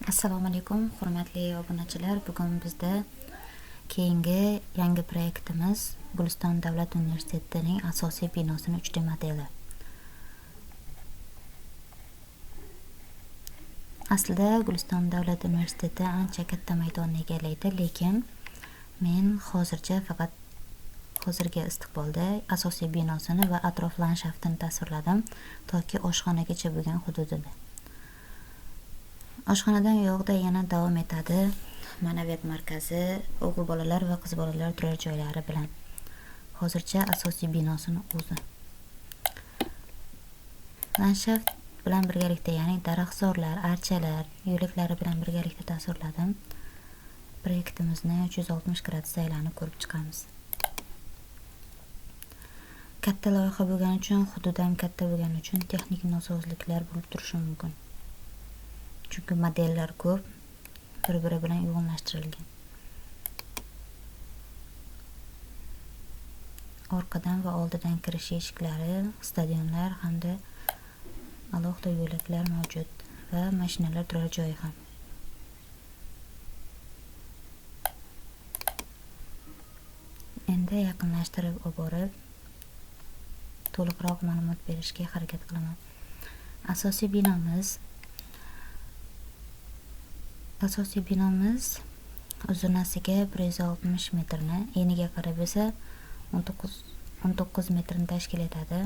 Assalomu alaykum, hurmatli obunachilar. Bugun bizda keyingi yangi proyektimiz Guliston davlat universitetining asosiy binosining 3D modeli. Aslida Guliston davlat universiteti ancha katta maydonni egallaydi, lekin men hozircha faqat hozirgi istiqbolda asosiy binosini va atrof landshaftini tasvirladim, toki oshxonagacha bo'lgan hududida. Oshxonadan yo'g'da yana davom etadi ma'naviyat markazi, o'g'il bolalar va qiz bolalar turar joylari bilan. Hozircha asosiy binosini o'zi. Landshaft bilan birgalikda, ya'ni daraxtzorlar, archalar, yo'laklari bilan birgalikda tasvirladim. Proyektimizni 360 gradusda aylanib ko'rib chiqamiz. Katta loyiha bo'lgani uchun, hudud ham katta bo'lgani uchun texnik nosozliklar bo'lib turishi mumkin. Chunki modellar ko'p, bir-biri bilan uyg'unlashtirilgan. Orqadan va oldidan kirish eshiklari, stadionlar hamda alohida yo'laklar mavjud va mashinalar turar joyi ham. Endi yaqinlashtirib olib borib, to'liqroq ma'lumot berishga harakat qilaman. Asosiy binomiz uzunasiga 160 metrni, eniga qarab esa 19 metrni tashkil etadi.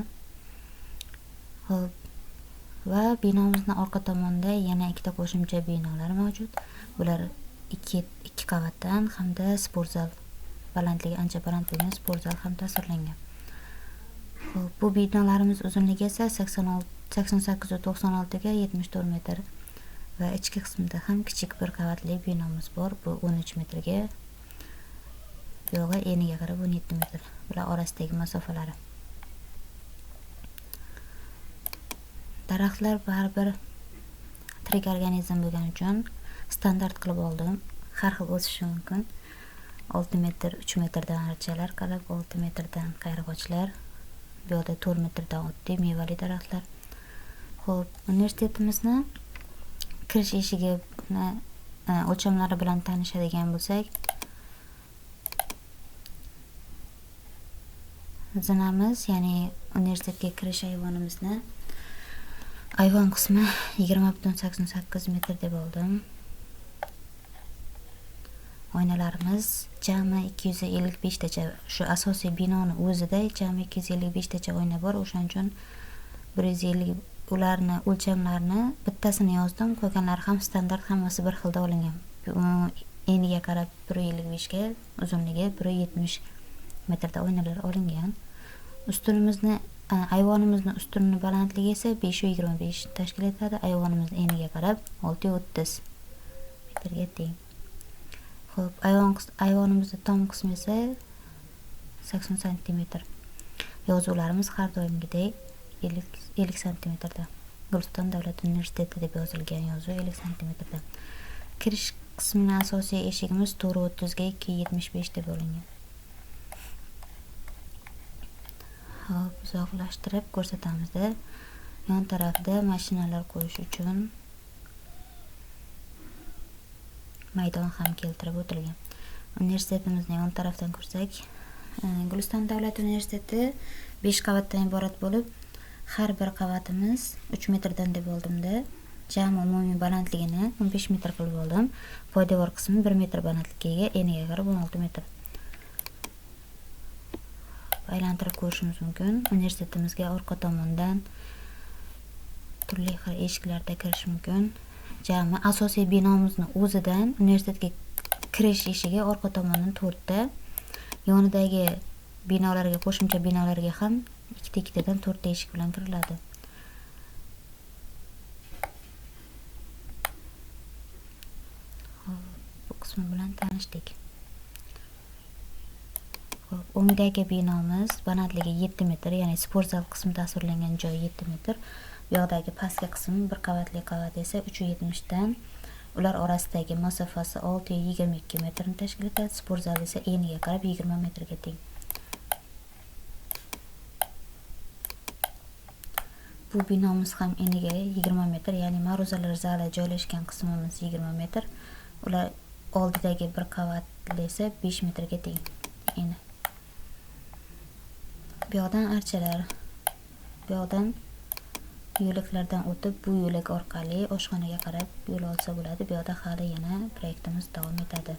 Xo'p, va binomizning orqa tomonida yana ikkita qo'shimcha binolar mavjud. Bular ikki qavatdan hamda sport zal, balandligi ancha baland bo'lgan sport zal ham tasvirlangan. Xo'p, bu binolarimiz uzunligi esa 88-96 ga 74 metr. Va ichki qismida ham kichik bir qavatli binomiz bor. Bu 13 metrga, yo'g'i eniga qarab 17 metr. Bular orasidagi masofalari. Daraxtlar baribir tirik organizm bo'lgani uchun standart qilib oldim. Har xil o'sishi mumkin. 6 metr, 3 metrdan archalar qilib, 6 metrdan qayrag'ochlar, bu yerda 4 metrdan oddiy mevali daraxtlar. Xo'p, universitetimizni kirish eshigi o'lchamlari bilan tanishadigan bo'lsak, zinamiz, ya'ni universitetga kirish ayvonimizni ayvon qismi 20,88 metr deb oldim. Oynalarimiz jami 255 tacha, shu asosiy binoni o'zida jami 255 tacha oyna bor. O'shaning uchun 150 ularni o'lchamlarini bittasini yozdim, qolganlari ham standart, hammasi bir xilda olingan. Eniga qarab 155 ga, uzunligi 170 metrda oynalar olingan. Ustunimizni, ayvonimizni ustuni balandligi esa 525 tashkil etadi. Ayvonimiz eniga qarab 630 metrga teng. Xo'p, ayvonimizning tom qismi esa 80 cm. Yozuvlarimiz har doimgidek 50 cm. Guliston davlat universiteti deb yozilgan yozuv 50 cm. Kirish qismining asosiy eshigimiz 430 ga 275 deb olingan. Hop, uzoqlashtirib ko'rsatamizda. Yon tarafda mashinalar qo'yish uchun maydon ham keltirib o'tilgan. Universitetimizni yon tarafdan ko'rsak, Guliston davlat universiteti 5 qavatdan iborat bo'lib, har bir qavatimiz 3 metrdan deb oldimda, jami umumiy balandligini 15 metr qilib oldim. Poydevor qismi 1 metr balandligiga, eniga qarab 16 metr. Aylantirib ko'rishimiz mumkin. Universitetimizga orqa tomondan turli xil eshiklarda kirish mumkin. Jami asosiy binomizning o'zidan universitetga kirish eshigi orqa tomondan 4 ta, yonidagi binolarga, qo'shimcha binolarga ham ikkitadan 4 ta eshik bilan kiriladi. Bu qismi bilan tanishdik. O'ngdagi binomiz balandligi 7 metr, ya'ni sport zal qismi tasvirlangan joy 7 metr. Bu yoqdagi pastki qism bir qavatli qavat esa 370 dan, ular orasidagi masofasi 622 metrni tashkil etadi. Sport zal esa eniga qarab 20 metrga teng. Bu binomiz ham eniga 20 metr, ya'ni ma'ruzalar zali joylashgan qismimiz 20 metr. Ular oldidagi bir qavatli esa 5 metrga teng. Eni. Bu yoqdan archalar. Bu yoqdan yo'laklardan o'tib, bu yo'lak orqali oshxonaga qarab yo'l olsa bo'ladi. Bu yoqda hali yana proyektimiz davom etadi.